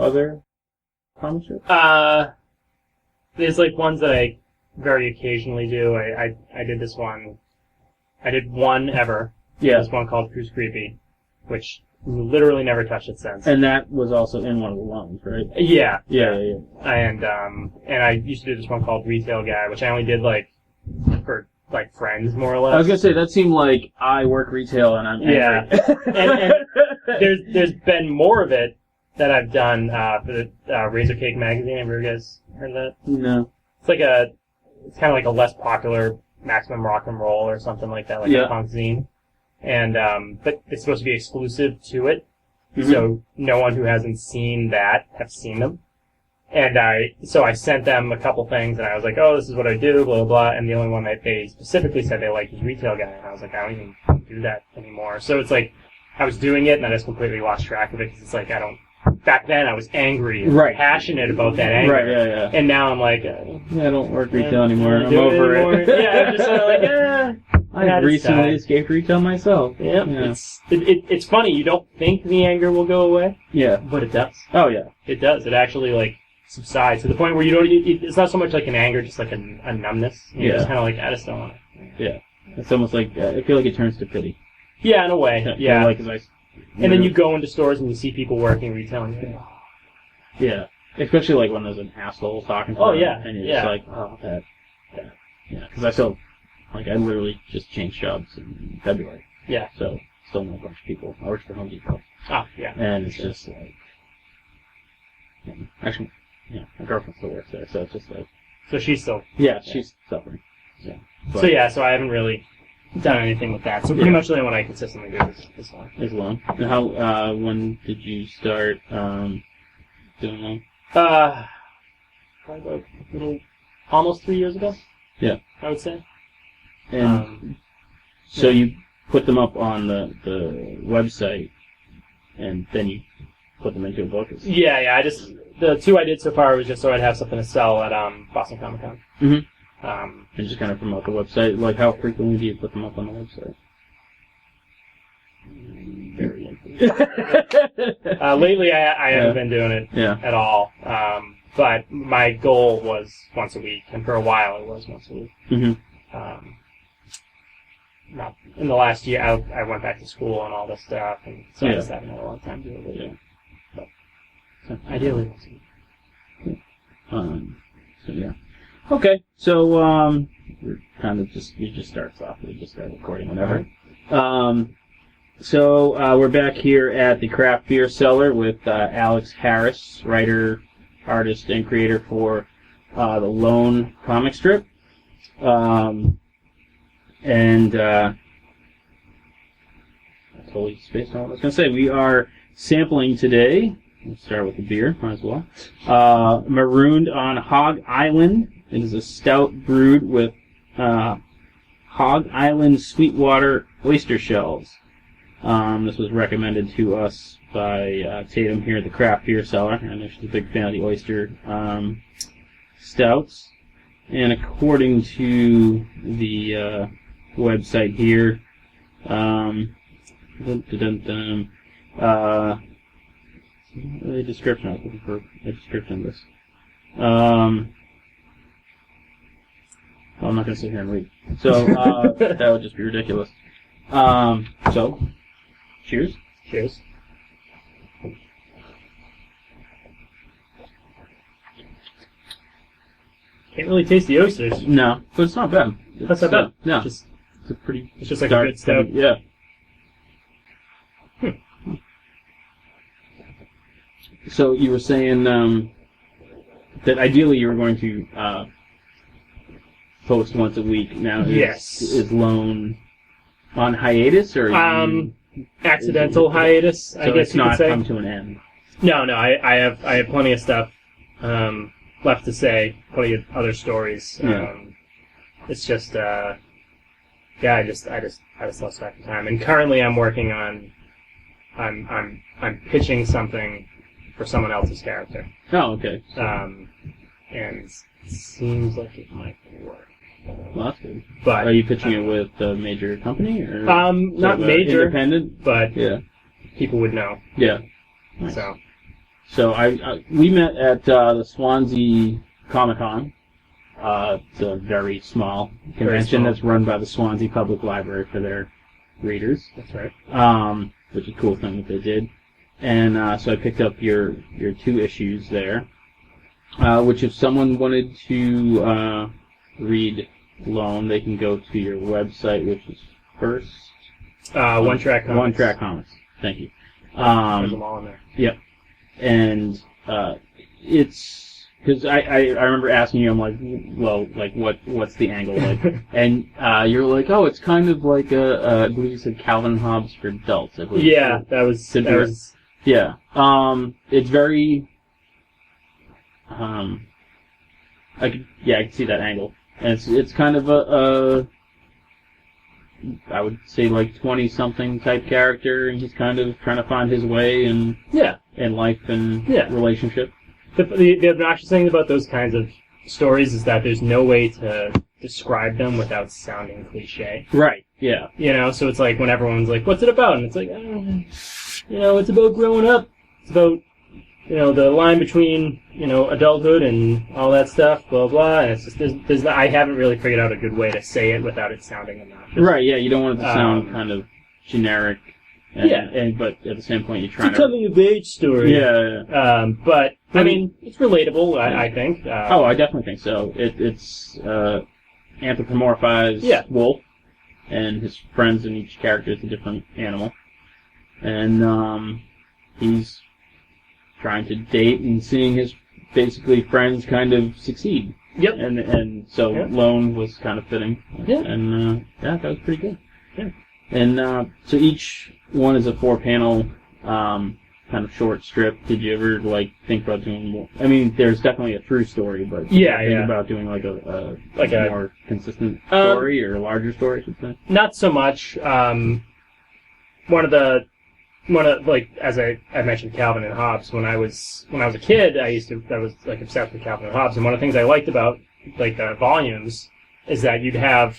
other comic strips? There's like ones that I very occasionally do. I did this one. I did one ever. Yeah. This one called Who's Creepy, which literally never touched it since. And that was also in one of the loans, right? Yeah. Yeah. And I used to do this one called Retail Guy, which I only did like for like friends, more or less. I was gonna say that seemed like I work retail and I'm angry. Yeah. and there's been more of it that I've done for the Razor Cake magazine. Have you guys heard of that? No. It's kind of like a less popular Maximum Rock and Roll or something like that, like a punk zine. And but it's supposed to be exclusive to it, so no one who hasn't seen that have seen them. And so I sent them a couple things, and I was like, "Oh, this is what I do," blah blah blah. And the only one that they specifically said they liked was Retail Guy, and I was like, "I don't even do that anymore." So it's like I was doing it, and I just completely lost track of it because it's like I don't. Back then, I was angry and passionate about that anger. Right, yeah. And now I'm like, I don't work retail anymore. I'm over it. Yeah, I'm just sort of like, I recently escaped retail myself. Yeah. It's funny. You don't think the anger will go away. Yeah. But it does. Oh, yeah. It does. It actually, like, subsides to the point where you don't. It's not so much like an anger, just like a numbness. You're just kind of like, I just don't want it. Yeah. It's almost like, I feel like it turns to pity. Yeah, in a way. Yeah. Like, and then you go into stores and you see people working retail and you're like, oh. Yeah. Especially like when there's an asshole talking to them. And you're just like, oh, that. Yeah. Because I still, like, I literally just changed jobs in February. Yeah. So, still know a bunch of people. I work for Home Depot. Oh, yeah. And it's just like, actually, my girlfriend still works there, so it's just like. So she's still. Yeah, she's suffering. Yeah. But, so I haven't really done anything with that. So pretty much the only one I consistently do is this one. Is loan. And how, when did you start, doing loan? Probably about almost 3 years ago. Yeah. I would say. And so you put them up on the website, and then you put them into a book? Yeah. The two I did so far was just so I'd have something to sell at Boston Comic Con. Mm-hmm. And just kind of promote the website. Like, how frequently do you put them up on the website? Very infrequently. Lately, I haven't been doing it at all. But my goal was once a week, and for a while it was once a week. Mm-hmm. Not in the last year, I went back to school and all this stuff, and so I just haven't had a long time to do it. Yeah. But ideally, once a week. So yeah. Okay, so we're kind of you just start off. We just start recording whenever. So we're back here at the Craft Beer Cellar with Alex Harris, writer, artist, and creator for the Lone comic strip. And I totally spaced on what I was going to say. We are sampling today. Let's start with the beer, might as well. Marooned on Hog Island. It is a stout brewed with Hog Island Sweetwater oyster shells. This was recommended to us by Tatum here at the Craft Beer Cellar. I know she's a big fan of the oyster stouts. And according to the website here, the description. I was looking for a description of this. I'm not going to sit here and read. So, that would just be ridiculous. So, cheers. Cheers. Can't really taste the oysters. No, but it's not bad. That's not bad. No. It's it's just like a good stout. Yeah. So you were saying that ideally you were going to post once a week. Now, is Lone on hiatus or accidental hiatus? So I guess it's you could not say. come to an end. No. I have plenty of stuff left to say. Plenty of other stories. It's just I just lost track of time. And currently I'm working on I'm pitching something for someone else's character. Oh, okay. And it seems like it might work. Well, that's good. But are you pitching it with a major company or not major, independent? but yeah, people would know. Yeah. Nice. So So we met at the Swansea Comic-Con. It's a very small convention that's run by the Swansea Public Library for their readers. That's right. Which is a cool thing that they did. And so I picked up your 2 issues there, which if someone wanted to read alone, they can go to your website, which is first... One Track Comics. One Track Comics. Thank you. There's them all in there. Yep. And it's... Because I remember asking you, I'm like, well, like, what's the angle like? And you're like, oh, it's kind of like I believe you said Calvin Hobbes for adults. I believe. Yeah, that was... Yeah. It's very... I could see that angle. And it's kind of I would say like 20-something type character, and he's kind of trying to find his way in life and relationship. The obnoxious thing about those kinds of stories is that there's no way to describe them without sounding cliche. Right, yeah. You know, so it's like when everyone's like, what's it about? And it's like, it's about growing up. It's about, the line between, adulthood and all that stuff, blah, blah. And it's just, I haven't really figured out a good way to say it without it sounding obnoxious. Right, yeah, you don't want it to sound kind of generic. But at the same point, you're trying to... It's a coming-of-age story. Yeah. But, I mean, it's relatable, I think. I definitely think so. It's anthropomorphized wolf, and his friends in each character is a different animal. And he's trying to date and seeing his, basically, friends kind of succeed. Yep. And so Lone was kind of fitting. Yeah. And, that was pretty good. Yeah. And so each one is a 4-panel kind of short strip. Did you ever think about doing more? I mean, there's definitely a through story, but think about doing a more consistent story or a larger story, I should say. Not so much. As I mentioned Calvin and Hobbes, when I was a kid, I was obsessed with Calvin and Hobbes, and one of the things I liked about the volumes is that you'd have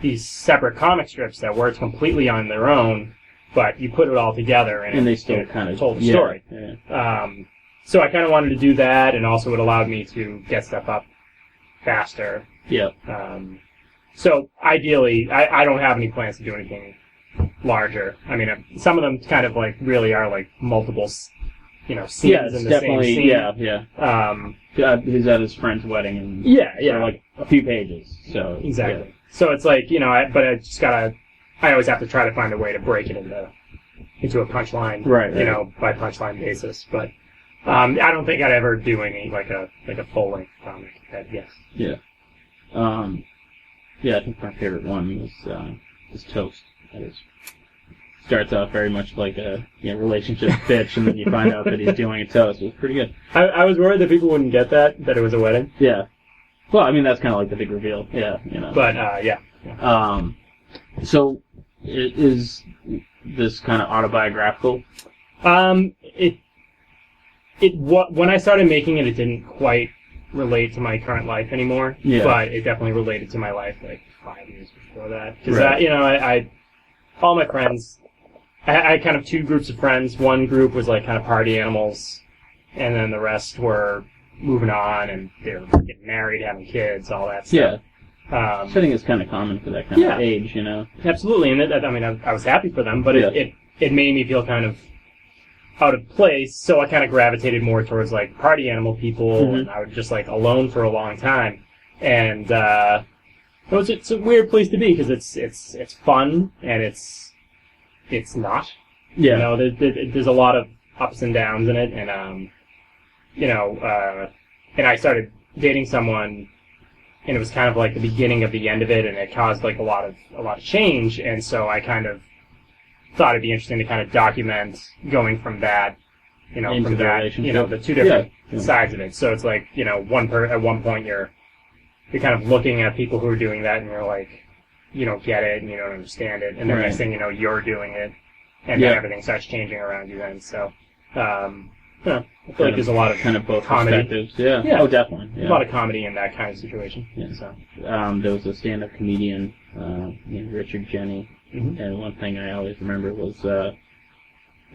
these separate comic strips that worked completely on their own, but you put it all together and they still kind of told the story. Yeah. So I kind of wanted to do that, and also it allowed me to get stuff up faster. Yeah. So ideally, I don't have any plans to do anything larger. I mean, some of them kind of really are multiple, scenes in the same scene. Yeah. He's at his friend's wedding and for a few pages. So exactly. Yeah. So it's but I always have to try to find a way to break it into a punchline, right. By punchline basis. But I don't think I'd ever do any a full length comic. Yes. Yeah. I think my favorite one was Toast. That starts off very much like a relationship bitch, and then you find out that he's doing a toast. It was pretty good. I was worried that people wouldn't get that it was a wedding. Yeah. Well, I mean, that's kind of like the big reveal. Yeah, But, so, is this kind of autobiographical? When I started making it, it didn't quite relate to my current life anymore. Yeah. But it definitely related to my life 5 years before that. Because, all my friends, I had kind of 2 groups of friends. One group was kind of party animals, and then the rest were moving on, and they were getting married, having kids, all that stuff. Yeah. I think it's kind of common for that kind of age, Absolutely, and I was happy for them, but it made me feel kind of out of place, so I kind of gravitated more towards party animal people, and I was just alone for a long time, and it's a weird place to be because it's fun and it's not. Yeah. There's a lot of ups and downs in it, and and I started dating someone, and it was kind of the beginning of the end of it, and it caused a lot of change, and so I kind of thought it'd be interesting to kind of document going from that, into from the that, relationship. the 2 different sides of it. So it's at one point you're kind of looking at people who are doing that, and you're you don't get it, and you don't understand it, and then next thing you know, you're doing it, and then everything starts changing around you then, so, I feel there's a lot of kind of both comedy. Perspectives. Yeah. Oh, definitely. Yeah. A lot of comedy in that kind of situation. Yeah. So. There was a stand-up comedian named Richard Jenny, and one thing I always remember was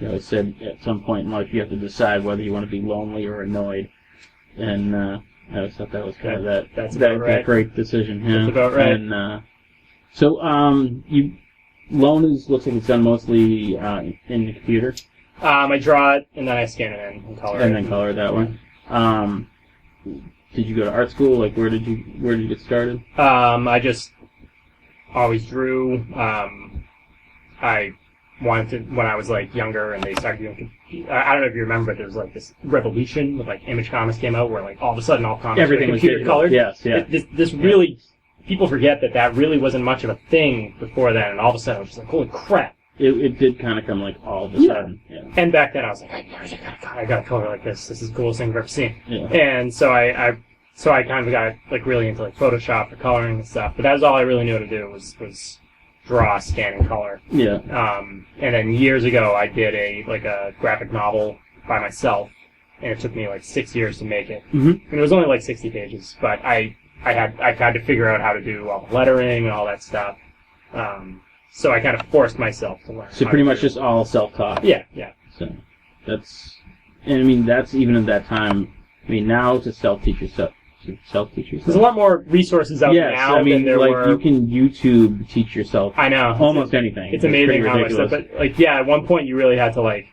I said at some point in life you have to decide whether you want to be lonely or annoyed, and I always thought that was kind of that great decision. Yeah. That's about right. And so looks like it's done mostly in the computer. I draw it and then I scan it in and color it. And then color it that way. Did you go to art school? Like, where did you get started? I just always drew. I wanted to, when I was like younger and they started doing, I don't know if you remember, but there was like this revolution with like Image Comics came out where like all of a sudden all comics everything were computer colored. Yes, yeah. This really, people forget that really wasn't much of a thing before then, and all of a sudden I was just like, holy crap. It did kind of come like all of a sudden. Yeah. And back then I was like, I got a color like this. This is the coolest thing I've ever seen. Yeah. And so I kind of got like really into like Photoshop for coloring and stuff. But that was all I really knew how to do was draw, scan, and color. Yeah. And then years ago I did a graphic novel by myself, and it took me like 6 years to make it. Mm-hmm. And it was only like 60 pages, but I had to figure out how to do all the lettering and all that stuff. So I kind of forced myself to learn. So pretty much just all self-taught. Yeah. So that's even at that time. I mean, now to self-teach yourself. There's a lot more resources out now than there were. You can YouTube teach yourself. I know almost anything. It's amazing how much stuff. But at one point you really had to buy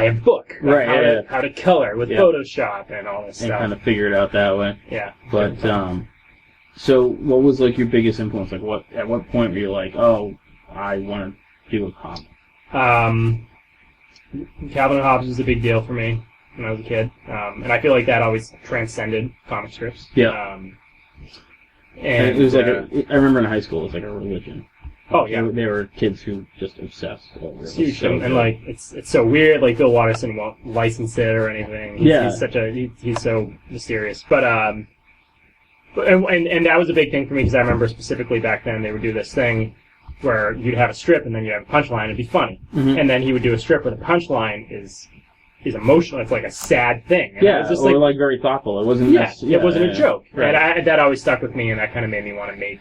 a book, how to color with Photoshop and all this stuff, and kind of figure it out that way. Yeah. But so what was like your biggest influence? Like at what point were you like, oh, I want to do a comic? Calvin and Hobbes was a big deal for me when I was a kid, and I feel like that always transcended comic strips. Yeah. And it was I remember in high school it was like a religion. Oh yeah. They were kids who just obsessed over it. It's huge, so and like it's so weird. Like Bill Watterson won't license it or anything. He's so mysterious. But and that was a big thing for me because I remember specifically back then they would do this thing where you'd have a strip and then you'd have a punchline. It'd be funny, and then he would do a strip where the punchline is emotional. It's like a sad thing. And it was just like very thoughtful. It wasn't. It wasn't a joke, right. And that always stuck with me, and that kind of made me want to make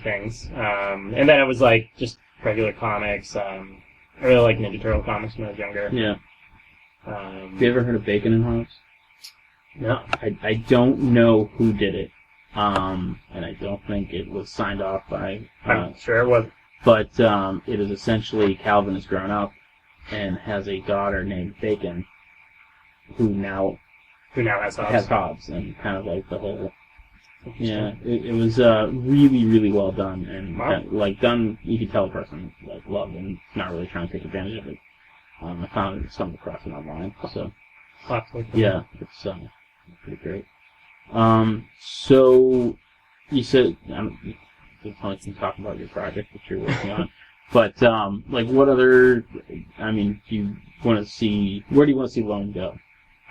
things. And then it was like just regular comics. I really liked Ninja Turtle comics when I was younger. Yeah. Have you ever heard of Bacon and Hobbes? No. I don't know who did it. And I don't think it was signed off by... I'm sure it was. But it is essentially Calvin has grown up and has a daughter named Bacon who now has Hobbes. And kind of like the whole... Yeah, it was really, really well done. And done, you could tell the person loved and not really trying to take advantage of it. I found something across it online. So, yeah, it's pretty great. So you said you can talk about your project that you're working on, but what other? I mean, do you want to see? Where do you want to see Lone go?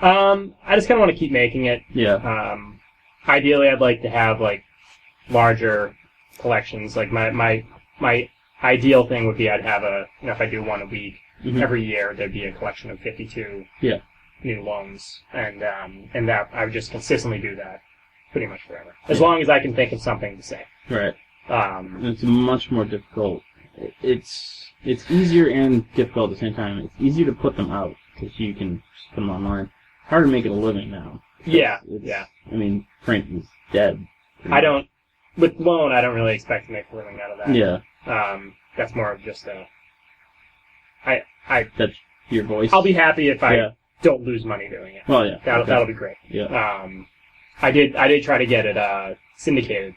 I just kind of want to keep making it. Yeah. Ideally, I'd like to have larger collections. Like my ideal thing would be I'd have if I do one a week every year, there'd be a collection of 52. Yeah. New loans, and that I would just consistently do that pretty much forever, as long as I can think of something to say. Right. It's much more difficult. It's easier and difficult at the same time. It's easier to put them out because you can put them online. Hard to make it a living now. Yeah. I mean, print is dead. With loan, I don't really expect to make a living out of that. Yeah. That's more of just that's your voice. I'll be happy if I don't lose money doing it. Well, yeah. That'll be great. Yeah. I did try to get it syndicated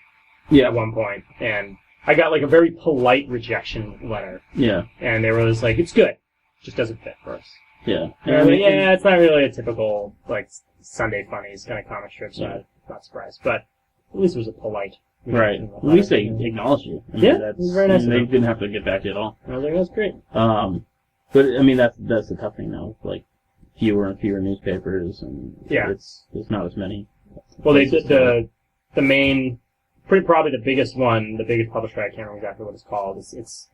at one point, and I got a very polite rejection letter. Yeah. And they were just like, it's good. It just doesn't fit for us. Yeah. It's not really a typical Sunday Funnies kind of comic strip, so I'm not surprised. But at least it was a polite rejection letter. At least they acknowledged you. That's very nice. They didn't have to get back to you at all. I was like, that's great. But I mean that's the tough thing now. Fewer and fewer newspapers, and there's not as many. Well, they did the main, probably the biggest publisher. I can't remember exactly what it's called. It's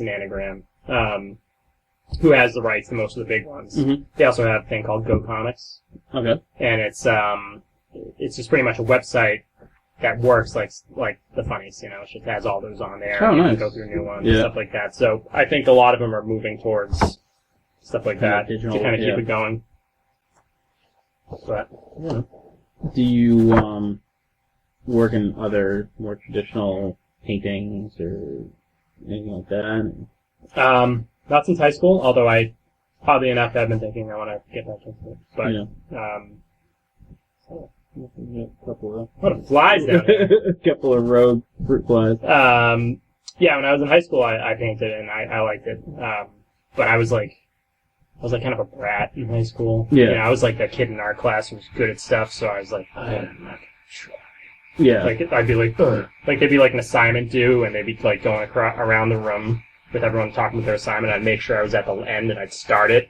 an anagram. Who has the rights to most of the big ones? Mm-hmm. They also have a thing called Go Comics. Okay. And it's just pretty much a website that works like the funnies. You know, it just has all those on there. Oh, and you nice. can go through new ones and stuff like that. So I think a lot of them are moving towards stuff like that digital, to kind of keep it going. But yeah. Do you work in other more traditional paintings or anything like that? Not since high school, although oddly enough, I've been thinking I want to get back into it. But, A couple of what flies down here. a couple of rogue fruit flies. Yeah, when I was in high school, I painted and I liked it. But I was like kind of a brat in high school. Yeah. You know, I was like the kid in art class who was good at stuff, so I was like, I'm not gonna try. Yeah. Like, I'd be like, ugh. Like, there'd be like an assignment due, and they'd be like going around the room with everyone talking with their assignment. I'd make sure I was at the end, and I'd start it,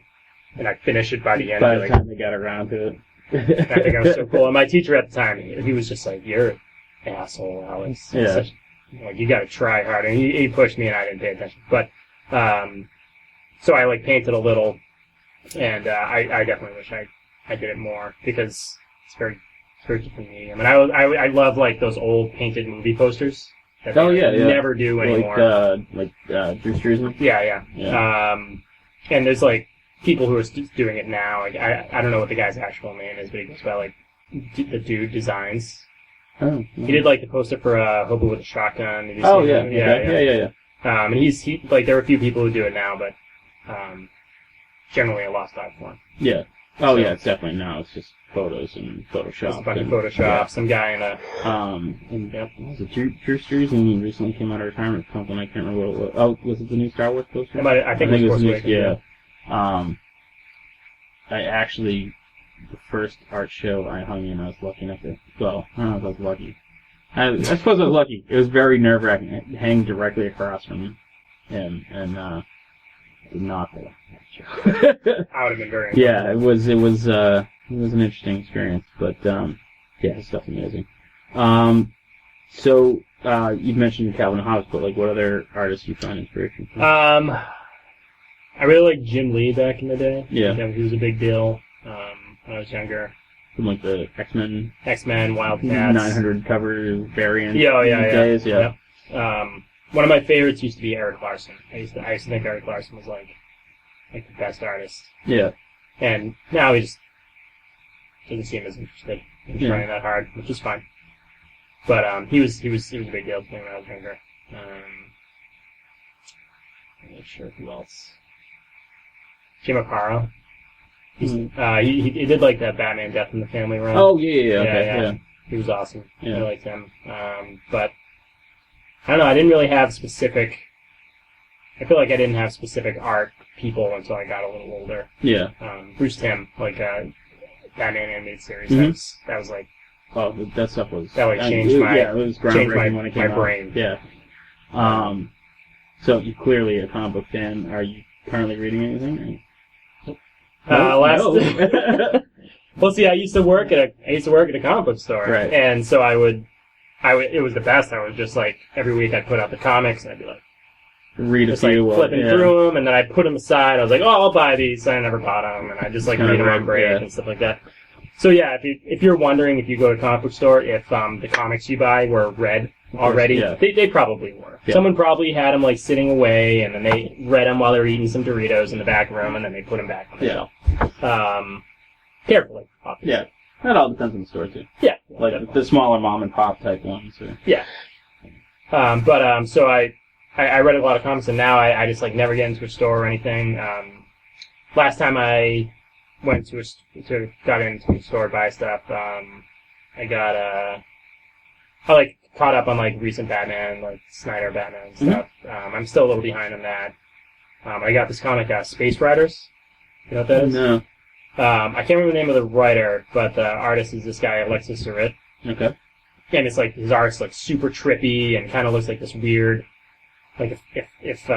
and I'd finish it by the end. By the time they got around to it. I think I was so cool. And my teacher at the time, he was just like, "You're an asshole, Alex. Yeah. Like, you got to try harder." And he pushed me, and I didn't pay attention. But so I like painted a little, and I definitely wish I did it more because it's very different medium. And I love like those old painted movie posters. That they never do anymore. Like Drew Struzan? Yeah. Yeah. And there's like people who are doing it now. Like I don't know what the guy's actual name is, but he goes by like the Dude Designs. Oh. He did like the poster for Hobo with a Shotgun. Have you Oh seen yeah. that? Yeah. And he like there are a few people who do it now, but generally a lost art form. Yeah. Oh yeah, it's definitely now. It's just photos and Photoshop. Just a bunch of Photoshop. Some guy in a and was it Drew Struzan recently came out of retirement or something? I can't remember what it was. Oh, was it the new Star Wars poster? I think it was Force Awakens. Yeah. I actually, the first art show I hung in, I was lucky enough to. Well, I don't know if I was lucky. I suppose I was lucky. It was very nerve-wracking. I hang directly across from him, and did not like that show. I would have been very. Yeah, it was an interesting experience, but yeah, his stuff's amazing. So you mentioned Calvin Hobbes, but like, what other artists you find inspiration from? I really liked Jim Lee back in the day. Yeah, he was a big deal when I was younger. From like the X-Men, Wildcats, 900 cover variant. Yeah. Days, yeah. One of my favorites used to be Eric Larson. I used to think Eric Larson was like the best artist. Yeah. And now he just doesn't seem as interested in trying that hard, which is fine. But he was a big deal to me when I was younger. I'm not sure who else. Jim Aparo. He did like that Batman Death in the Family run. Oh yeah. Okay. Yeah. He was awesome. Yeah. I liked him. But I don't know. I didn't really have specific. I feel like I didn't have specific art people until I got a little older. Yeah. Bruce Timm, like Batman animated series. Mm-hmm. That was like. Oh, that stuff was. That like changed my. Yeah, it was groundbreaking when it came my brain. out. Yeah. So you're clearly a comic book fan. Are you currently reading anything? No. Well, see, I used to work at a comic book store, right? And so I would. It was the best. I was just like every week I'd put out the comics and I'd be like, read a just few, like flipping through them, and then I'd put them aside. I was like, oh, I'll buy these. I never bought them, and I just like read them on break and stuff like that. So yeah, if you're wondering if you go to a comic book store if the comics you buy were read already, they probably were. Yeah. Someone probably had them like sitting away, and then they read them while they were eating some Doritos in the back room, and then they put them back on the shelf. Carefully, obviously. Yeah. That all depends on the store too. Yeah. Like definitely. The smaller mom and pop type ones. Or... Yeah. So I read a lot of comics, and now I just like never get into a store or anything. Last time I went got into a store to buy stuff, I like caught up on like recent Batman, like Snyder Batman and stuff. Mm-hmm. I'm still a little behind on that. I got this comic, Space Riders. You know what that is? No. I can't remember the name of the writer, but the artist is this guy, Alexis Surritt. Okay. And it's like, his art's like super trippy and kind of looks like this weird, like if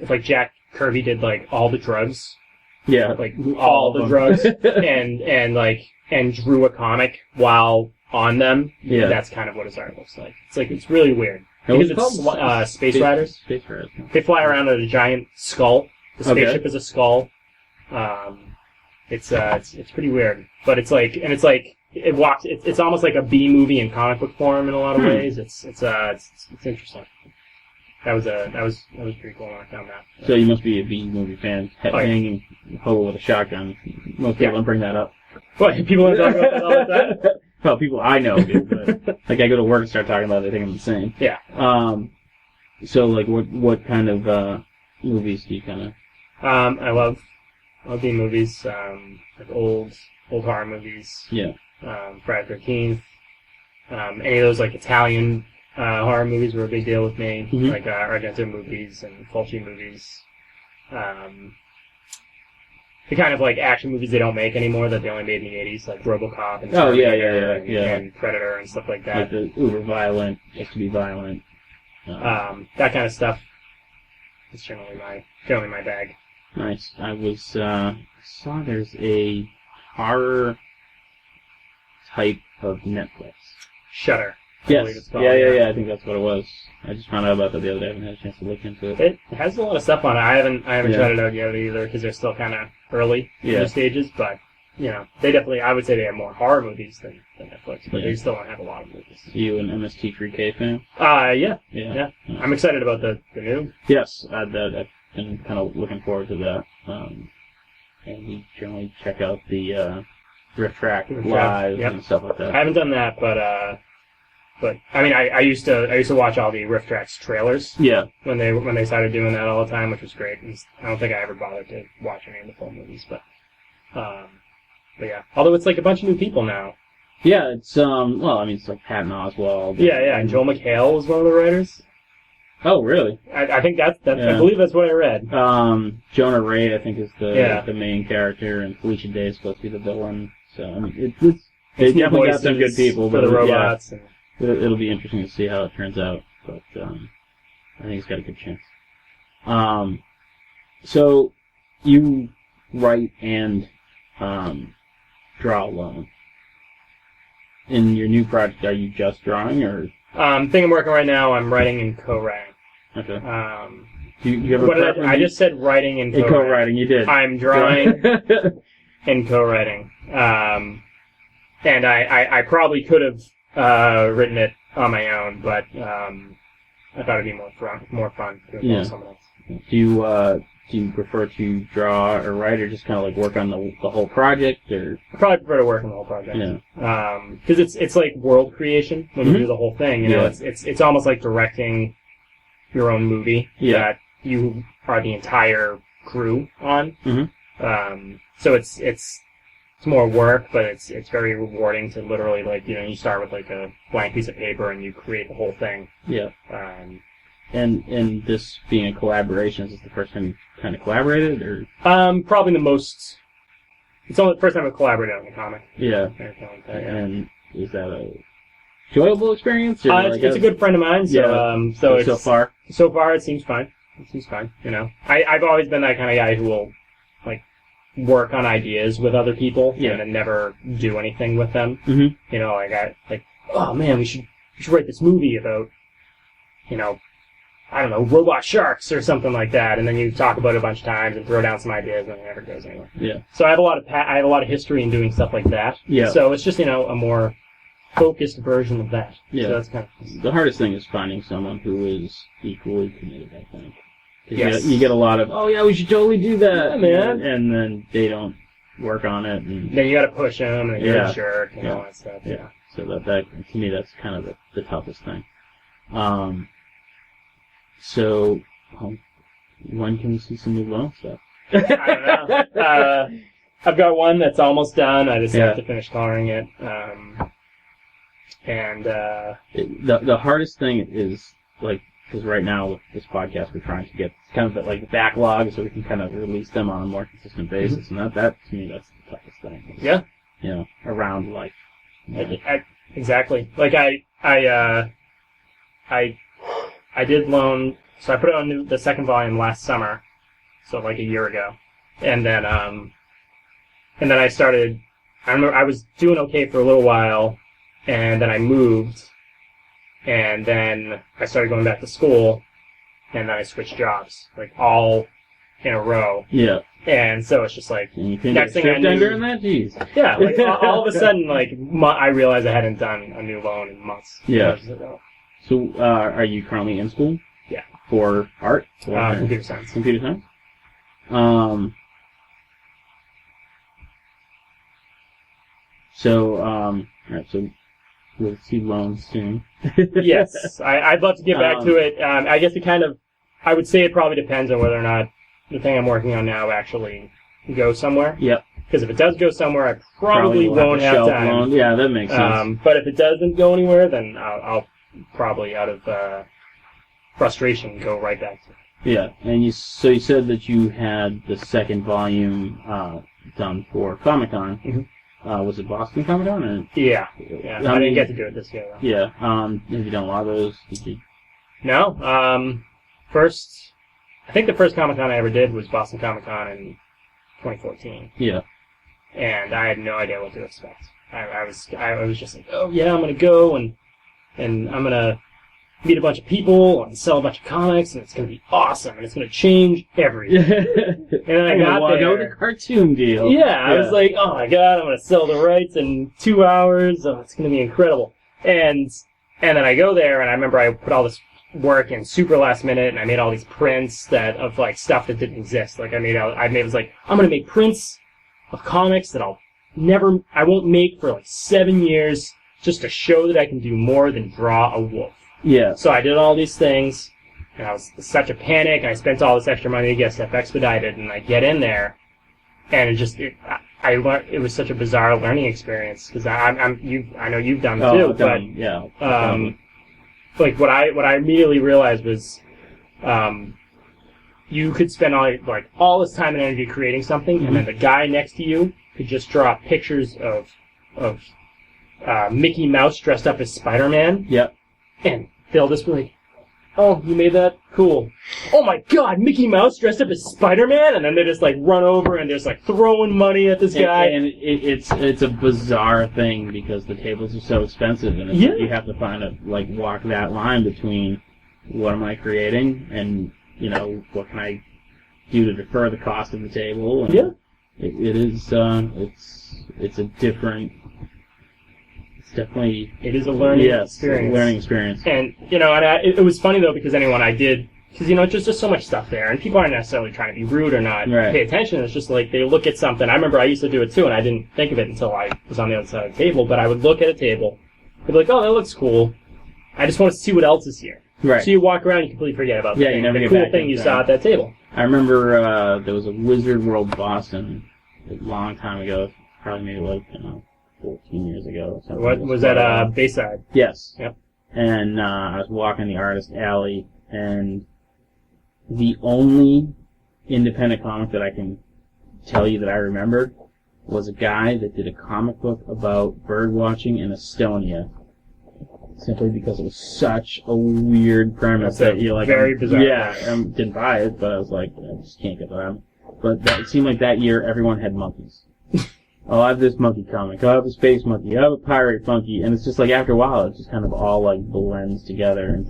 like Jack Kirby did like all the drugs. Yeah. Like all the drugs and drew a comic while on them. Yeah. That's kind of what his art looks like. It's really weird. Because it's Space Riders. Space Riders. They fly around on a giant skull. The spaceship is a skull. It's pretty weird. But it's like it walks. It's almost like a B movie in comic book form in a lot of ways. It's interesting. That was pretty cool when I found that. So you must be a B movie fan, hanging Hobo with a shotgun. Most people don't bring that up. What, people don't talk about that all the time? Well, people I know do, but like I go to work and start talking about it, they think I'm insane. Yeah. So like what kind of movies do you kind of? I love B movies, like old horror movies. Yeah. Friday the 13th. Any of those like Italian horror movies were a big deal with me, like Argento movies and Fulci movies. The kind of like action movies they don't make anymore that they only made in the 80s, like RoboCop and Terminator and Predator and stuff like that. Like the uber violent, just to be violent. That kind of stuff is generally my bag. Nice. I was saw there's a horror type of Netflix. Shudder. Yes. Yeah. I think that's what it was. I just found out about that the other day. I haven't had a chance to look into it. It has a lot of stuff on it. I haven't tried it out yet either because they're still kind of early in their stages. But they definitely. I would say they have more horror movies than Netflix, but they still don't have a lot of movies. Are you an MST3K fan? Yeah. I'm excited about the new. Yes, I've been kind of looking forward to that. And we generally check out the Riff Track live and stuff like that. I haven't done that, but I mean, I used to watch all the Riff Tracks trailers. Yeah. When they started doing that all the time, which was great. And I don't think I ever bothered to watch any of the full movies, but yeah. Although it's like a bunch of new people now. Yeah, it's it's like Patton Oswalt. Yeah, and Joel McHale was one of the writers. Oh, really? I think that's I believe that's what I read. Jonah Ray, I think, is the main character, and Felicia Day is supposed to be the villain. So I mean, they definitely got some good people for the robots. Yeah. It'll be interesting to see how it turns out, but I think it's got a good chance. So you write and draw alone. In your new project, are you just drawing, or? Thing I'm working right now, I'm writing and co-writing. Okay. Do you have a preference? I just said writing and co-writing. Co-writing, you did. I'm drawing and co-writing. And I probably could have written it on my own, but I thought it'd be more fun to involve someone else. Do you prefer to draw or write, or just kind of like work on the whole project, or? I probably prefer to work on the whole project. Yeah. Because it's like world creation when you do the whole thing. You know, it's almost like directing your own movie that you are the entire crew on. So it's more work, but it's very rewarding to literally, like, you start with like a blank piece of paper and you create the whole thing. Yeah. And this being a collaboration, is this the first time you kind of collaborated, or? Probably the most. It's only the first time I've collaborated on a comic. Yeah. Like that, And is that a enjoyable experience? Or it's a good friend of mine. So so far it seems fine. I've always been that kind of guy who will like work on ideas with other people and then never do anything with them. Oh man, we should write this movie about I don't know, robot sharks or something like that, and then you talk about it a bunch of times and throw down some ideas, and it never goes anywhere. Yeah. So I have a lot of history in doing stuff like that. Yeah. So it's just a more focused version of that. Yeah. So that's kind of the hardest thing is finding someone who is equally committed, I think. Yes. You get a lot of, we should totally do that, man, and then they don't work on it, and then you got to push them, and you're a jerk, and all that stuff. Yeah. So that to me, that's kind of the toughest thing. So, when can we see some new Lone stuff? I don't know. I've got one that's almost done. I just have to finish coloring it. The hardest thing is, like, because right now with this podcast, we're trying to get kind of like the backlog so we can kind of release them on a more consistent basis, and that to me, that's the toughest thing. Yeah. Around life. Exactly. Like I did Lone, so I put it on the second volume last summer, so like a year ago, and then I started. I remember I was doing okay for a little while, and then I moved, and then I started going back to school, and then I switched jobs, like all in a row. Yeah. And so it's just like, And you can next get thing I stripped knew, under in that? Jeez. yeah, like all of a sudden, like I realized I hadn't done a new loan in months. Yeah. I was like, oh. So, are you currently in school? Yeah. For art? Or Computer science. Computer science? Alright, so we'll see loans soon. Yes, I'd love to get back to it. I guess I would say it probably depends on whether or not the thing I'm working on now actually goes somewhere. Yep. Because if it does go somewhere, I probably won't have time. Loan. Yeah, that makes sense. But if it doesn't go anywhere, then I'll probably, out of frustration, go right back to it. Yeah, and you said that you had the second volume done for Comic-Con. Mm-hmm. Was it Boston Comic-Con? Or? Yeah. I didn't get to do it this year, though. Yeah. Have you done a lot of those? Did you? No. I think the first Comic-Con I ever did was Boston Comic-Con in 2014. Yeah. And I had no idea what to expect. I was just like, oh yeah, I'm gonna go and I'm gonna meet a bunch of people and sell a bunch of comics, and it's gonna be awesome, and it's gonna change everything. And then I got there. The cartoon deal. Yeah, I was like, oh my god, I'm gonna sell the rights in 2 hours. Oh, it's gonna be incredible. And then I go there, and I remember I put all this work in super last minute, and I made all these prints of like stuff that didn't exist. Like I'm gonna make prints of comics that I won't make for like 7 years, just to show that I can do more than draw a wolf. Yeah. So I did all these things, and I was such a panic, and I spent all this extra money to get stuff expedited, and I get in there, and I learned, it was such a bizarre learning experience, because I know you've done it too, but yeah. Like what I immediately realized was, you could spend all this time and energy creating something, mm-hmm. and then the guy next to you could just draw pictures of Mickey Mouse dressed up as Spider-Man. Yep. And they'll just be like, oh, you made that? Cool. Oh my god, Mickey Mouse dressed up as Spider-Man? And then they just like run over and just like throwing money at this guy. And it's a bizarre thing because the tables are so expensive, and you have to walk that line between what am I creating and, what can I do to defer the cost of the table. And yeah. It's a different... Definitely, it is a learning experience. Learning experience. And it was funny though because there's just so much stuff there, and people aren't necessarily trying to be rude or not pay attention. It's just like they look at something. I remember I used to do it too, and I didn't think of it until I was on the other side of the table. But I would look at a table, I'd be like, "Oh, that looks cool. I just want to see what else is here." Right. So you walk around, and you completely forget about the cool thing you saw at that table. I remember there was a Wizard World Boston a long time ago, probably maybe 14 years ago. Or something. What was that? Bayside. Yes. Yep. And I was walking the artist alley, and the only independent comic that I can tell you that I remember was a guy that did a comic book about bird watching in Estonia. Simply because it was such a weird premise that you're like, very bizarre. Yeah, I didn't buy it, but I was like, I just can't get that. But it seemed like that year everyone had monkeys. Oh, I have this monkey comic. I have a space monkey. I have a pirate monkey. And it's just like after a while, it just kind of all blends together and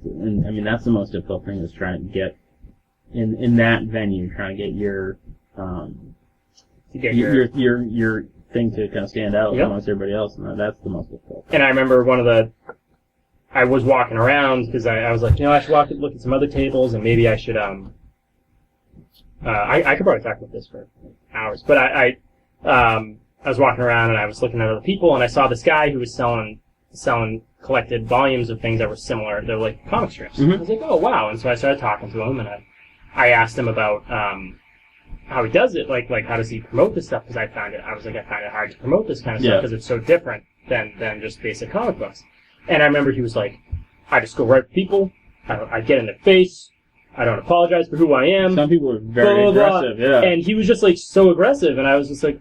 I mean, that's the most difficult thing is trying to get in that venue, trying to get your thing to kind of stand out amongst everybody else, and that's the most difficult. And I remember I was walking around because I was like, I should look at some other tables, and maybe I should I could probably talk about this for hours, but I was walking around and I was looking at other people, and I saw this guy who was selling collected volumes of things that were similar. They were like comic strips. Mm-hmm. I was like, oh wow! And so I started talking to him, and I asked him about how he does it, like how does he promote this stuff? Because I find it hard to promote this kind of stuff because it's so different than just basic comic books. And I remember he was like, I just go right to people. I get in their face. I don't apologize for who I am. Some people are very aggressive, yeah. And he was just like so aggressive, and I was just like,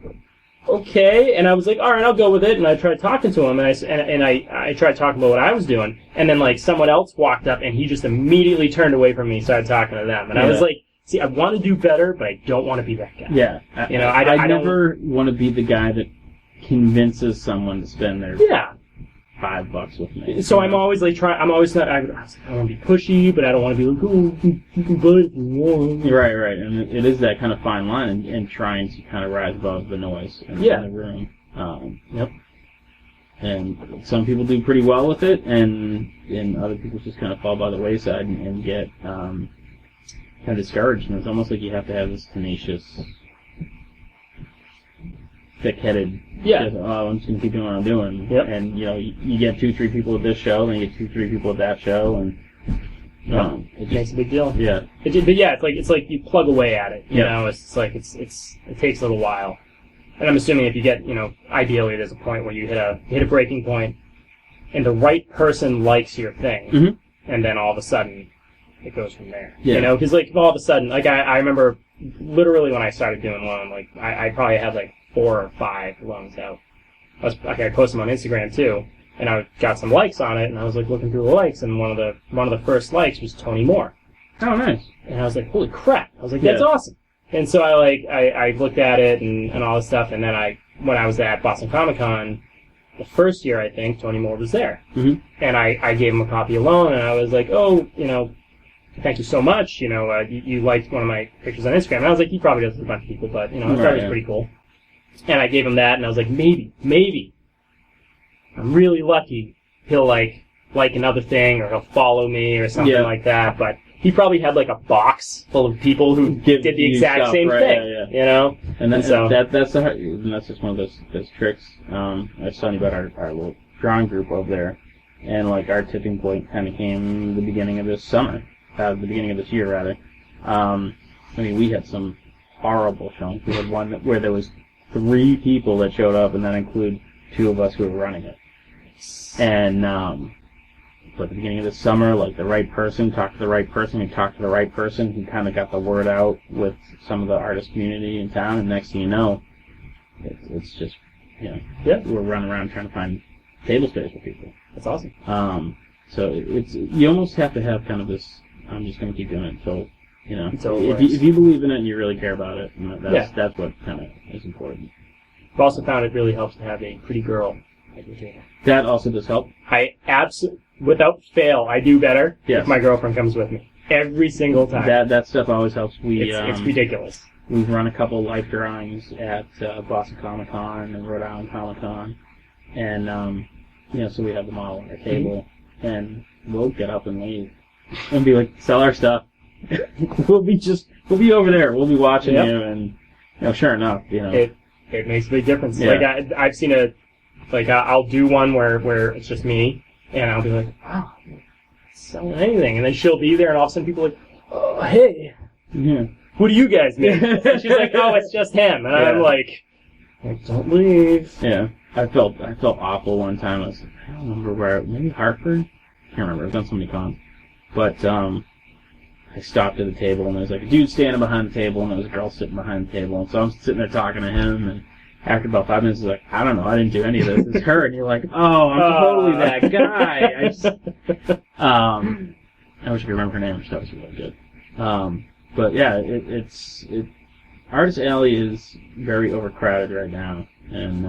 okay. And I was like, all right, I'll go with it. And I tried talking to him, and I tried talking about what I was doing. And then someone else walked up, and he just immediately turned away from me and started talking to them. And I was like, see, I want to do better, but I don't want to be that guy. Yeah. I never want to be the guy that convinces someone to spend their... Yeah. $5 with me. So I'm always like I'm always not. I want to be pushy, but I don't want to be like, oh, you can buy it if you want. Right, and it is that kind of fine line, and trying to kind of rise above the noise in the room. Yep. And some people do pretty well with it, and other people just kind of fall by the wayside and get kind of discouraged. And it's almost like you have to have this tenacious, thick-headed. Yeah. Just, I'm just gonna keep doing what I'm doing. Yep. And you get 2-3 people at this show, then you get 2-3 people at that show, and it makes a big deal. Yeah. But yeah, it's like you plug away at it. You know, it's like it takes a little while. And I'm assuming if you get, ideally there's a point where you hit a breaking point, and the right person likes your thing, and then all of a sudden it goes from there. Yeah. Because like all of a sudden, like I remember literally when I started doing loan, like I probably had like 4 or 5 loans out. I posted them on Instagram too, and I got some likes on it, and I was like looking through the likes, and one of the first likes was Tony Moore. Oh, nice. And I was like, holy crap! I was like, that's awesome. And so I looked at it and all this stuff, and then when I was at Boston Comic Con, the first year I think Tony Moore was there, and I gave him a copy of loan, and I was like, oh, thank you so much, you liked one of my pictures on Instagram. And I was like, he probably does with a bunch of people, but I thought it was pretty cool. And I gave him that, and I was like, maybe, I'm really lucky he'll like another thing, or he'll follow me, or something like that, but he probably had like a box full of people who did the exact same thing, And that's just one of those tricks. I was telling you about our little drawing group over there, and like our tipping point kind of came the beginning of this year rather. We had some horrible showings. We had one where there was 3 people that showed up, and that include 2 of us who were running it. And at the beginning of the summer, like the right person talked to the right person who talked to the right person who kind of got the word out with some of the artist community in town, and next thing you know, it's just, we're running around trying to find table space for people. That's awesome. So you almost have to have kind of this, I'm just going to keep doing it until, if you believe in it and you really care about it, that's what kind of is important. I've also found it really helps to have a pretty girl at your table. That also does help. I without fail, I do better if my girlfriend comes with me. Every single time. That stuff always helps. It's ridiculous. We've run a couple life drawings at Boston Comic Con and Rhode Island Comic Con, and so we have them all on our table, and we'll get up and leave and be like, sell our stuff. we'll be over there. We'll be watching you, and sure enough, it makes a big difference. Yeah. Like I've seen I'll do one where it's just me, and I'll be like, wow, I'm not selling anything, and then she'll be there, and all of a sudden people are like, oh, hey, what do you guys make? And she's like, oh, it's just him, and I'm like, don't leave. Yeah, I felt awful one time. I don't remember where, maybe Hartford. I can't remember. I've done so many cons, but I stopped at the table, and there was like a dude standing behind the table, and there was a girl sitting behind the table, and so I'm sitting there talking to him, and after about 5 minutes, he's like, I don't know, I didn't do any of this. It's her. And you're like, oh, I'm totally that guy. I wish I could remember her name. That was really good. But yeah, it's Artist Alley is very overcrowded right now, and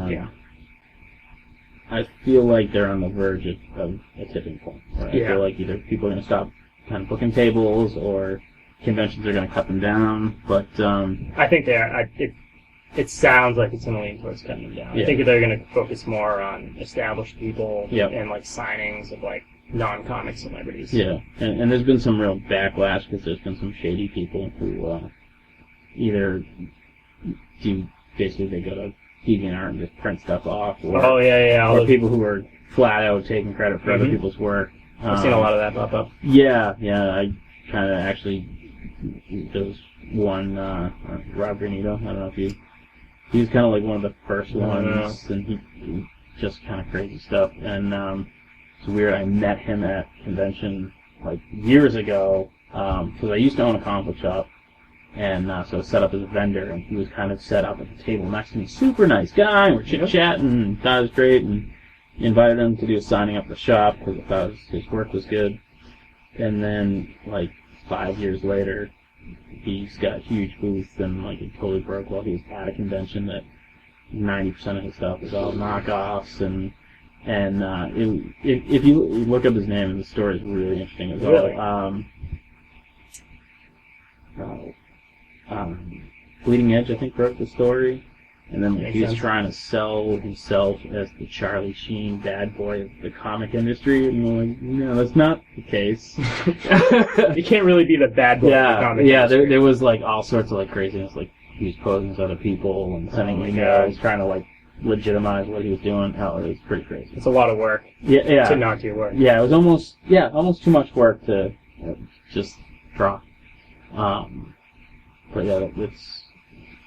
I feel like they're on the verge of a tipping point. Right? I feel like either people are going to stop kind of booking tables, or conventions are going to cut them down. But I think they are. It sounds like it's going to lean towards cutting them down. Yeah. I think they're going to focus more on established people and like signings of like non-comic celebrities. Yeah, and there's been some real backlash because there's been some shady people who either do basically they go to DeviantArt and just print stuff off, or or people who are flat out taking credit for other people's work. I've seen a lot of that pop up. Yeah, I kind of actually there was one Rob Granito. I don't know if he was kind of like one of the first ones, and he just kind of crazy stuff. And it's weird. I met him at convention like years ago because I used to own a comic book shop, and so I was set up as a vendor, and he was kind of set up at the table next to me. Super nice guy. We're chit chatting, and thought it was great, and invited him to do a signing up at the shop because I thought his work was good. And then like 5 years later, he's got a huge booth, and like it totally broke while he was at a convention that 90% of his stuff is all knockoffs, and And if you look up his name, the story is really interesting as well. Really? Bleeding Edge, I think, wrote the story. And then Makes he was sense. trying to sell himself as the Charlie Sheen bad boy of the comic industry. And we're like, no, that's not the case. You can't really be the bad boy of the comic industry. There was like all sorts of like craziness. Like he was posing as other people and sending emails, trying to like legitimize what he was doing. Hell, it was pretty crazy. It's a lot of work. Yeah. To not do work. Yeah, it was almost too much work to just draw. But yeah, it's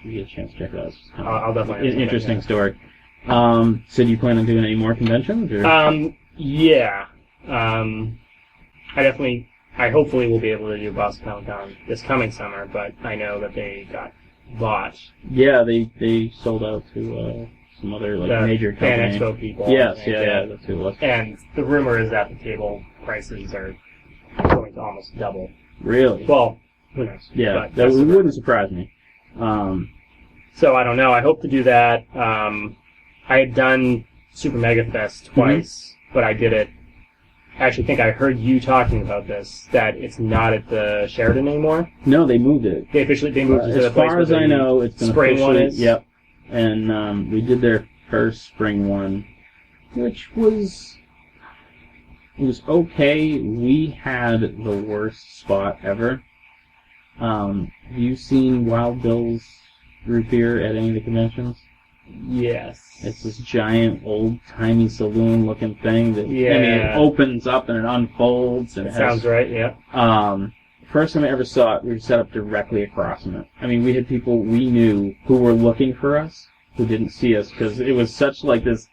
you get a chance to check it out. It's kind of I'll definitely an interesting story. So do you plan on doing any more conventions? Or? Yeah. I hopefully will be able to do Boston Comic Con this coming summer, but I know that they got bought. Yeah, they sold out to some other like major company. Fan Expo people. Yes, that's who it was. And the rumor is that the table prices are going to almost double. Really? Well, who knows? Yeah, that wouldn't surprise me. So I don't know. I hope to do that. I had done Super Mega Fest twice, but I did it. I actually think I heard you talking about this, that it's not at the Sheraton anymore. No, they moved it. They moved it to the place where as far as I know, it's been spring one is. Yep. And we did their first spring one, which was okay. We had the worst spot ever. Have you seen Wild Bill's root beer at any of the conventions? Yes. It's this giant, old-timey saloon-looking thing that it opens up and it unfolds. And sounds right, yeah. First time I ever saw it, we were set up directly across from it. I mean, we had people we knew who were looking for us, who didn't see us, because it was such like this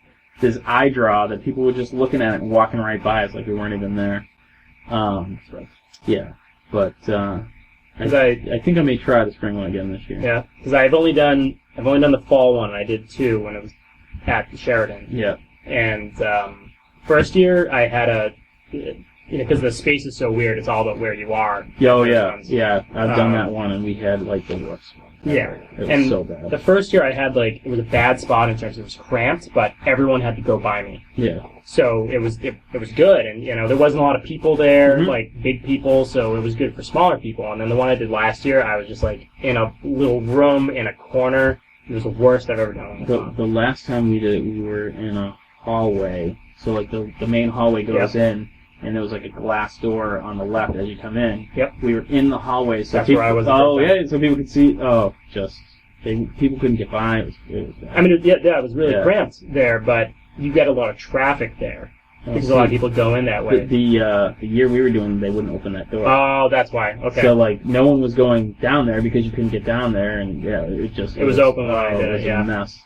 eye draw that people were just looking at it and walking right by us like we weren't even there. Yeah, but I think I may try the spring one again this year. Yeah, because I've only done the fall one. I did two when it was at the Sheraton. Yeah. And first year I had because the space is so weird, it's all about where you are. Oh yeah. I've done that one, and we had like the worst one. Yeah, it was so bad. The first year I had it was a bad spot in terms of it was cramped, but everyone had to go by me. Yeah. So it was good, and there wasn't a lot of people there, like big people, so it was good for smaller people. And then the one I did last year, I was just like in a little room in a corner. It was the worst I've ever done. The last time we did it, we were in a hallway. So like the main hallway goes in, and there was like a glass door on the left as you come in. Yep. We were in the hallway, so that's people, where I was. So people could see. People couldn't get by. It was bad. I mean, it was really cramped there, but you get a lot of traffic there because a lot of people go in that way. The year we were doing, they wouldn't open that door. Oh, that's why. Okay. So no one was going down there because you couldn't get down there, and it was open when I did it. Yeah. A mess.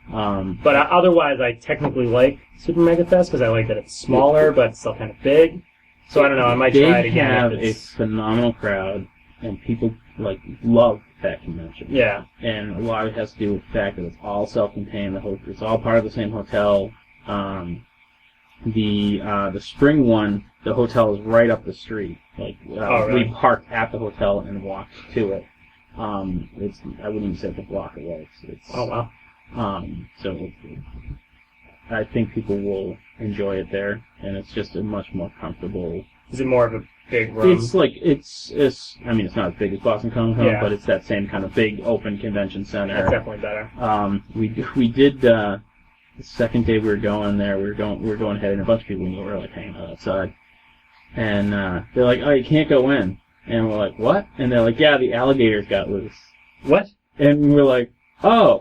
But otherwise, I technically like Super Mega Fest because I like that it's smaller but still kind of big. So I don't know. I might try it again. They have a phenomenal crowd, and people love that convention. Yeah. And a lot of it has to do with the fact that it's all self-contained. It's all part of the same hotel. The spring one, the hotel is right up the street. Really? We parked at the hotel and walked to it. I wouldn't even say it's a block away. Oh wow. So I think people will enjoy it there, and it's just a much more comfortable. Is it more of a big room? It's I mean, it's not as big as Boston Comic Con, but it's that same kind of big open convention center. That's definitely better. We did the second day we were going there. We were going ahead, and a bunch of people were hanging out outside, and they're like, "Oh, you can't go in," and we're like, "What?" And they're like, "Yeah, the alligators got loose." What? And we're like, "Oh."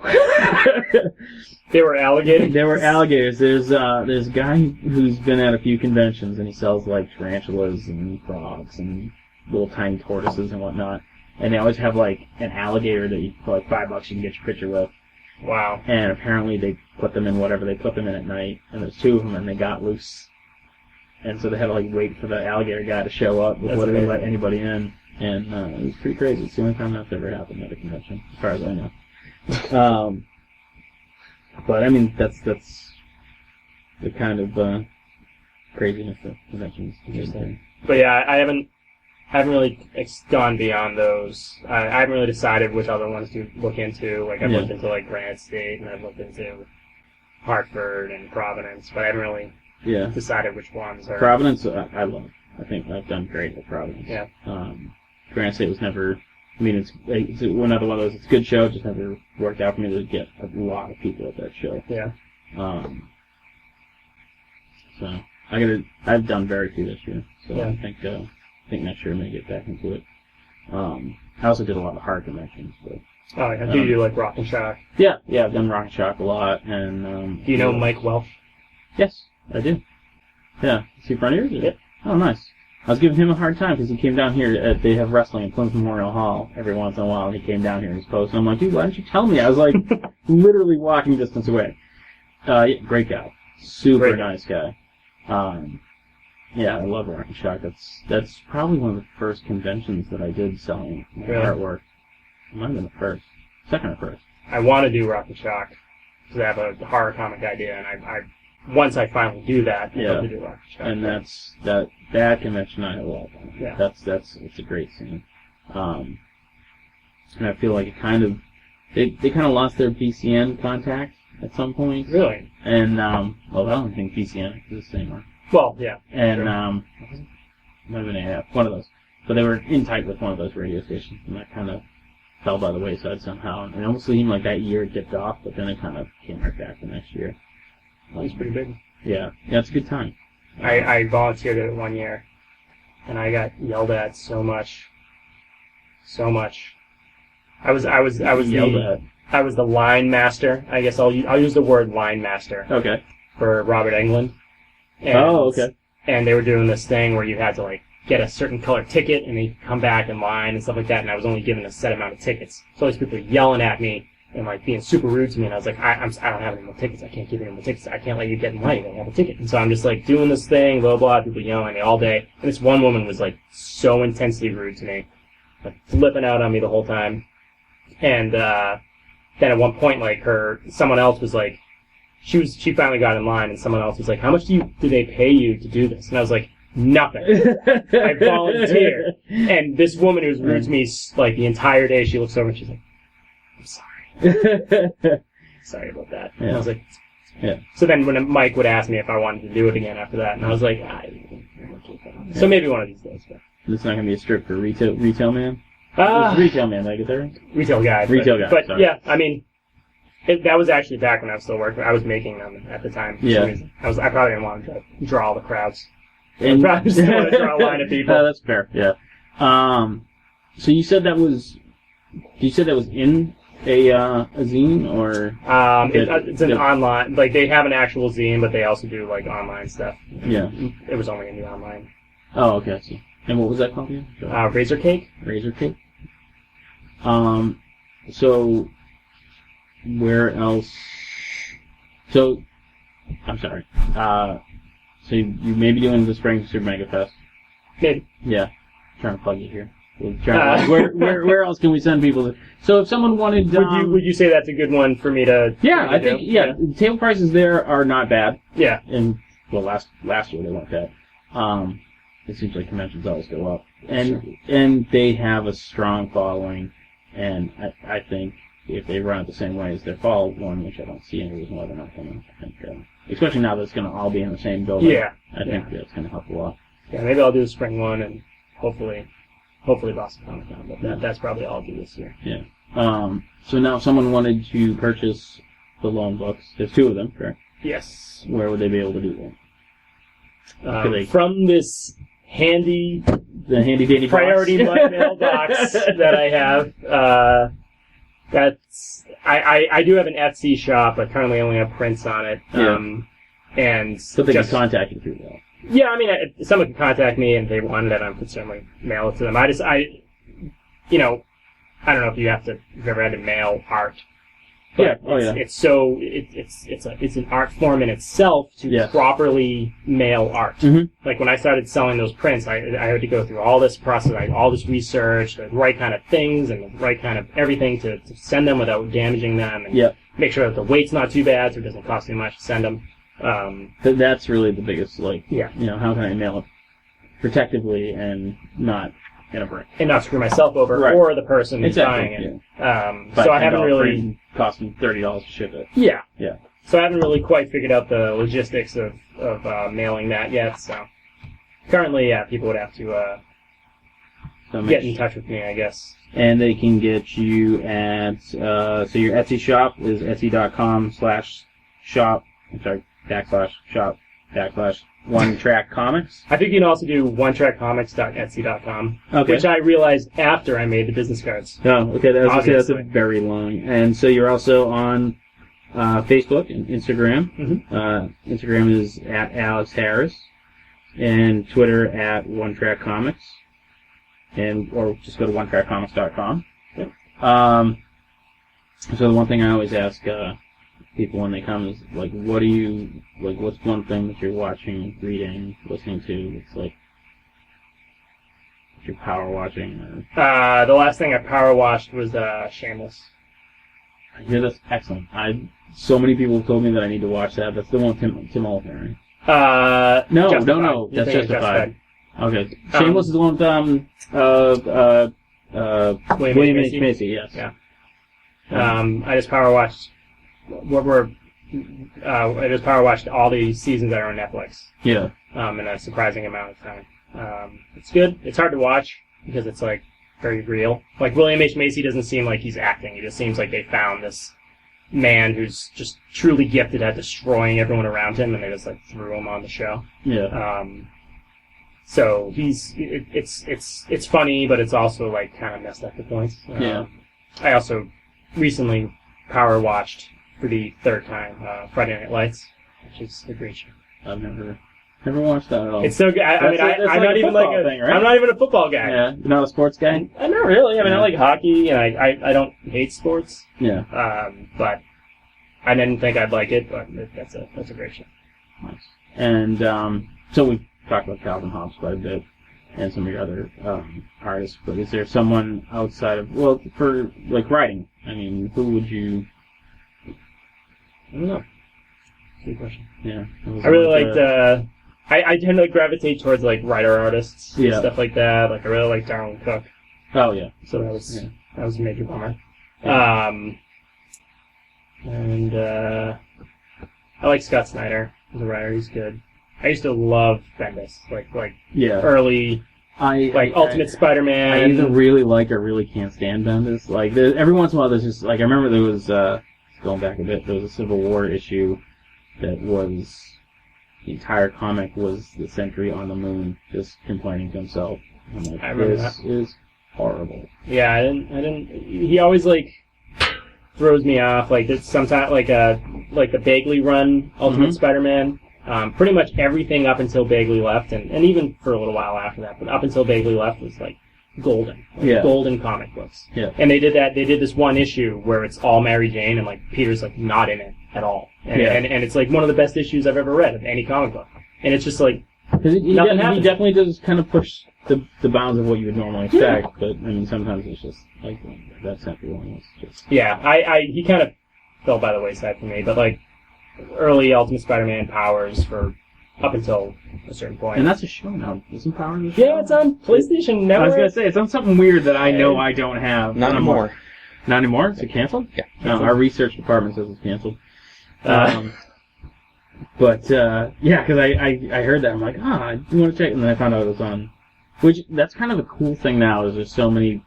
They were alligators? They were alligators. There's a guy who's been at a few conventions, and he sells tarantulas and frogs and little tiny tortoises and whatnot. And they always have an alligator that for $5 you can get your picture with. Wow. And apparently they put them in whatever they put them in at night, and there's two of them, and they got loose. And so they had to wait for the alligator guy to show up before they let anybody in. And it was pretty crazy. It's the only time that's ever happened at a convention, as far as I know. But I mean, that's the kind of craziness of conventions. Interesting. But yeah, I haven't really gone beyond those. I haven't really decided which other ones to look into. I've looked into Granite State, and I've looked into Hartford and Providence, but I haven't really decided which ones are. Providence, I love. I think I've done great at Providence. Yeah. Granite State was never. I mean, it's another one of those. It's a good show. It just never worked out for me to get a lot of people at that show. Yeah. So I've done very few this year. So yeah. I think next year I may get back into it. I also did a lot of horror conventions. But, oh, yeah. Do you do like Rock and Shock? Yeah, I've done Rock and Shock a lot. And do you know Mike Welch? Yes, I do. Yeah, is he front ears? Yep. Oh, nice. I was giving him a hard time because he came down here. They have wrestling at Plymouth Memorial Hall every once in a while, and he came down here and was posting. I'm like, dude, why didn't you tell me? I was like, literally walking distance away. Yeah, great guy, super nice guy. Yeah, I love Rock and Shock. That's probably one of the first conventions that I did selling my artwork. It might have been the first, second or first. I want to do Rock and Shock because I have a horror comic idea, and once I finally do that, I'd love to do Rock and Shock. And that convention I love. Yeah. It's a great scene. And I feel like it kind of they kind of lost their BCN contact at some point. Really? And I don't think BCN is the same one. Well, yeah. And sure. might have been AF, one of those. But they were in tight with one of those radio stations, and that kind of fell by the wayside somehow. And it almost seemed like that year it dipped off, but then it kind of came right back the next year. It was pretty big. Yeah, it's a good time. I volunteered at it 1 year, and I got yelled at so much. I was yelled at. I was the line master. I guess I'll use the word line master. Okay. For Robert Englund. And, okay. And they were doing this thing where you had to like get a certain color ticket and then come back in line and stuff like that. And I was only given a set amount of tickets, so all these people were yelling at me and like being super rude to me. And I was like, I don't have any more tickets. I can't give you any more tickets. I can't let you get in line. You don't have a ticket. And so I'm just like doing this thing, blah blah. People yelling at me all day. And this one woman was like so intensely rude to me, like flipping out on me the whole time. And then at one point, like someone else was like. She finally got in line, and someone else was like, how much do they pay you to do this? And I was like, nothing. I volunteered. And this woman who was rude to me, like, the entire day, she looks over and she's like, I'm sorry. Sorry about that. Yeah. And I was like, yeah. So then when Mike would ask me if I wanted to do it again after that, and I was like, so maybe one of these days. But. This is not going to be a strip for retail man? Retail man, did I get that right? Retail guy. Retail guy, But sorry. Yeah, I mean, that was actually back when I was still working. I was making them at the time. For some reason. I probably didn't want to draw all the crowds. I probably just didn't want to draw a line of people. That's fair. Yeah. So you said that was in a zine or? It's an online. Like they have an actual zine, but they also do like online stuff. Yeah. It was only in the online. Oh, okay. I see. And what was that called again? Razor Cake. Razor Cake. So. Where else? So, I'm sorry. So you may be doing the Spring Super Mega Fest. Maybe. Yeah. I'm trying to plug you here. Where else can we send people? So if someone wanted, would you say that's a good one for me to? Yeah, I think the table prices there are not bad. Yeah. And well, last year they weren't bad. It seems like conventions always go up, and they have a strong following, and I think. If they run it the same way as their fall one, which I don't see any reason why they're not going to. I think, especially now that it's going to all be in the same building. Yeah. I think that's going to help a lot. Yeah, maybe I'll do the spring one and hopefully Boston Comic Con, but that's probably all I'll do this year. Yeah. So now if someone wanted to purchase the loan books, there's two of them, correct? Yes. Where would they be able to do that? From this handy dandy priority mailbox that I have, I do have an Etsy shop. I currently only have prints on it. And so they can contact you through that. Yeah, I mean, someone can contact me and if they wanted it, I could certainly mail it to them. I don't know if you've ever had to mail art. But it's an art form in itself to properly mail art. Mm-hmm. Like when I started selling those prints, I had to go through all this process, all this research, the right kind of things and the right kind of everything to send them without damaging them, and make sure that the weight's not too bad, so it doesn't cost too much to send them. That's really the biggest, how can I mail it protectively and not in a break. And not screw myself over or the person who's buying it. So I haven't really costing $30 to ship it. Yeah. Yeah. So So I haven't really quite figured out the logistics of mailing that yet. So currently, yeah, people would have to get in touch with me, I guess. And they can get you at so your Etsy shop is etsy.com/shop. I'm sorry, /shop /One Track Comics. I think you can also do onetrackcomics.etsy.com, okay. which I realized after I made the business cards. Oh, okay. That's a very long. And so you're also on Facebook and Instagram. Mm-hmm. Instagram is at Alex Harris, and Twitter at One Track Comics, or just go to onetrackcomics.com. Yep. So the one thing I always ask people when they come is like, what do you like? What's one thing that you're watching, reading, listening to? It's like you're power watching. Or... The last thing I power watched was Shameless. I hear that's excellent. So many people have told me that I need to watch that. That's the one with Tim Oliver, right? No. That's Justified. Okay. Shameless is the one with William H. Macy. Yes. Yeah. I just power watched. I just power watched all the seasons that are on Netflix. Yeah. In a surprising amount of time. It's good. It's hard to watch because it's like very real. Like William H. Macy doesn't seem like he's acting. It just seems like they found this man who's just truly gifted at destroying everyone around him, and they just like threw him on the show. Yeah. So it's funny, but it's also like kind of messed up at points. Yeah. I also recently power watched for the third time Friday Night Lights, which is a great show. I've never watched that at all. It's so good. I'm not even like thing, right? I'm not even a football guy. Yeah, you're not a sports guy? I'm not really. I mean, I like hockey, and I don't hate sports. Yeah. But I didn't think I'd like it, but that's a great show. Nice. And so we talked about Calvin Hobbes quite a bit, and some of your other artists. But is there someone outside of for like writing? I mean, who would you? I don't know. Good question. Yeah. I really liked. I tend to gravitate towards like writer artists and stuff like that. Like I really like Darwin Cook. Oh yeah. So that was a major bummer. Yeah. And I like Scott Snyder as a writer. He's good. I used to love Bendis, like early, Ultimate Spider-Man. I either really like or really can't stand Bendis. Like every once in a while, there's just like I remember there was going back a bit. There was a Civil War issue that was. The entire comic was the Sentry on the Moon just complaining to himself. I'm like, this is horrible. Yeah, I didn't. He always like throws me off. Like sometimes like the Bagley run Ultimate Spider-Man. Pretty much everything up until Bagley left, and even for a little while after that, but up until Bagley left was like golden. Golden comic books. Yeah. And they did that. They did this one issue where it's all Mary Jane and like Peter's like not in it at all. And it's like one of the best issues I've ever read of any comic book. And it's just like he definitely does kind of push the bounds of what you would normally expect. But I mean, sometimes it's just like that Sentry one was just. Yeah, he kind of fell by the wayside for me. But like early Ultimate Spider-Man Powers for up until a certain point. And that's a show now. Isn't Powers a show? Yeah, it's on PlayStation Network. I was gonna say it's on something weird that I know I don't have. Not anymore. Not anymore? Is it canceled? Yeah. No, our research department says it's canceled. But because I heard that, I'm like, I do want to check, and then I found out it was on. Which that's kind of a cool thing now. Is there's so many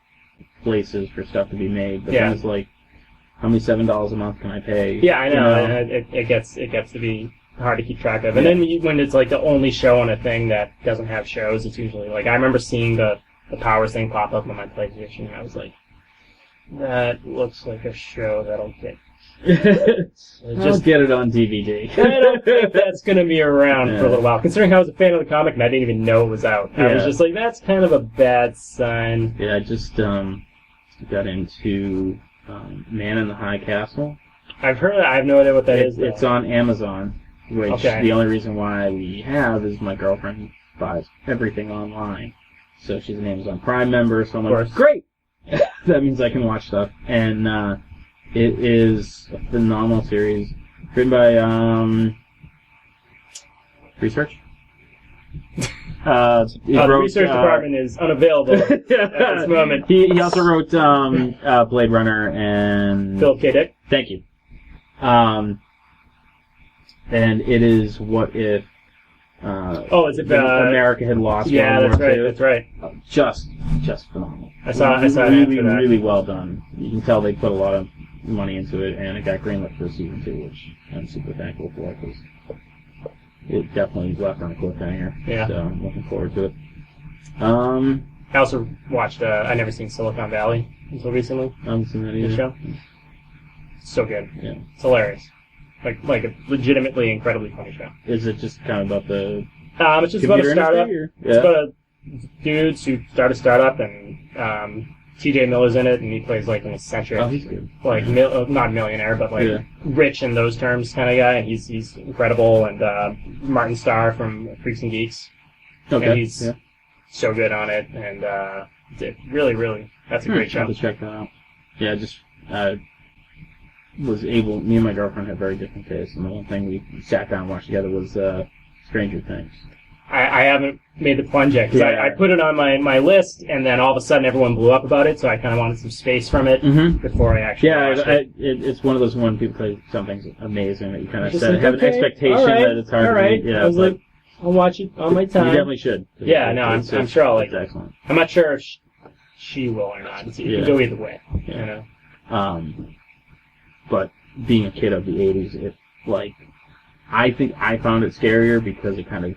places for stuff to be made, but then it's like, how many $7 a month can I pay? Yeah, I know. It gets to be hard to keep track of, and then when it's like the only show on a thing that doesn't have shows, it's usually like I remember seeing the Powers thing pop up on my PlayStation, and I was like, that looks like a show that'll get. Just get it on DVD. I don't think that's going to be around for a little while. Considering I was a fan of the comic and I didn't even know it was out. I was just like, that's kind of a bad sign. Yeah, I just got into Man in the High Castle. I've heard. I have no idea what that is. It's on Amazon, which the only reason why we have is my girlfriend buys everything online. So she's an Amazon Prime member, so I'm like, great! That means I can watch stuff. And it is a phenomenal series, written by Research. The research department is unavailable at this moment. He also wrote Blade Runner and Philip K. Dick. Thank you. and it is what if is it America had lost Yeah, World that's War right. II. Just phenomenal. I saw an ad really, for that. really well done. You can tell they put a lot of money into it, and it got greenlit for season 2, which I'm super thankful for, because it definitely left on a cliffhanger. Yeah. So I'm looking forward to it. I also watched, I never seen Silicon Valley until recently. I haven't seen that either. The show. So good. Yeah. It's hilarious. Like a legitimately incredibly funny show. Is it just kind of about the it's just about a computer startup. industry? It's about a dudes who start a startup, and T.J. Miller's in it, and he plays like an eccentric, Oh, he's good. like not millionaire, but like rich in those terms kind of guy, and he's incredible. And Martin Starr from Freaks and Geeks, Okay. and he's so good on it, and really, that's a great I'll show. have to check that out. Yeah, just was able. Me and my girlfriend had very different tastes, and the one thing we sat down and watched together was Stranger Things. I haven't made the plunge yet, because I put it on my list, and then all of a sudden everyone blew up about it, so I kind of wanted some space from it before I actually watched it. It's one of those when people say something's amazing that you kind of Just have an expectation that it's hard to read. Yeah, I was like, I'll watch it on my time. You definitely should. Yeah, no, I'm sure I'll like it. Excellent. I'm not sure if she will or not. It can go either way. Yeah. You know? But being a kid of the 80s, I think I found it scarier because it kind of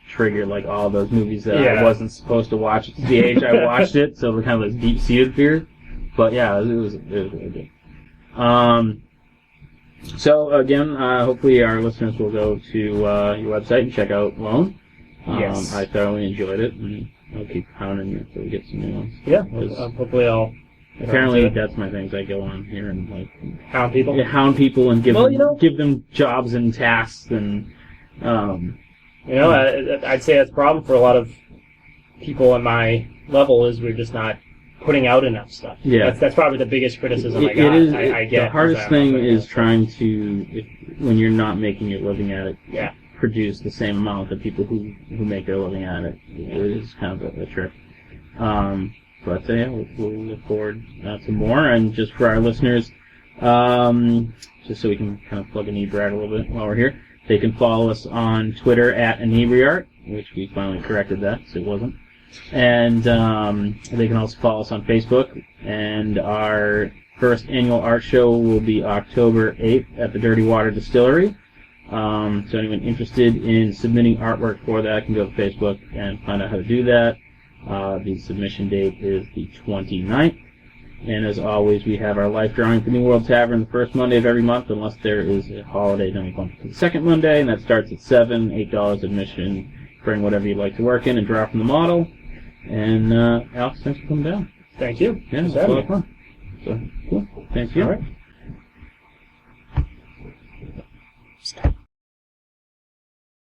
triggered like all those movies that I wasn't supposed to watch at the age I watched it, so kind of this deep-seated fear. But yeah, it was really good. So again, hopefully our listeners will go to your website and check out Lone. Yes. I thoroughly enjoyed it, and I'll keep hounding you until we get some new ones. Yeah, hopefully I'll... Apparently that's my thing. I go on here and like hound people. Yeah, hound people and give them jobs and tasks and. I'd say that's a problem for a lot of people at my level is we're just not putting out enough stuff. Yeah, that's probably the biggest criticism I get. The hardest thing is trying to, when you're not making a living at it, produce the same amount that people who make their living at it. It is kind of a trick. But we'll look forward to more. And just for our listeners, just so we can kind of plug Inebri-art a little bit while we're here, they can follow us on Twitter at Inebri-art, which we finally corrected that, so it wasn't. And they can also follow us on Facebook. And our first annual art show will be October 8th at the Dirty Water Distillery. So anyone interested in submitting artwork for that can go to Facebook and find out how to do that. The submission date is the 29th. And as always, we have our life drawing at the New World Tavern the first Monday of every month, unless there is a holiday. Then we bump it to the second Monday, and that starts at $7, $8 admission. Bring whatever you'd like to work in and draw from the model. And Alex, thanks for coming down. Thank you. Yeah, it was a lot of fun. So, cool. Thank you. All right.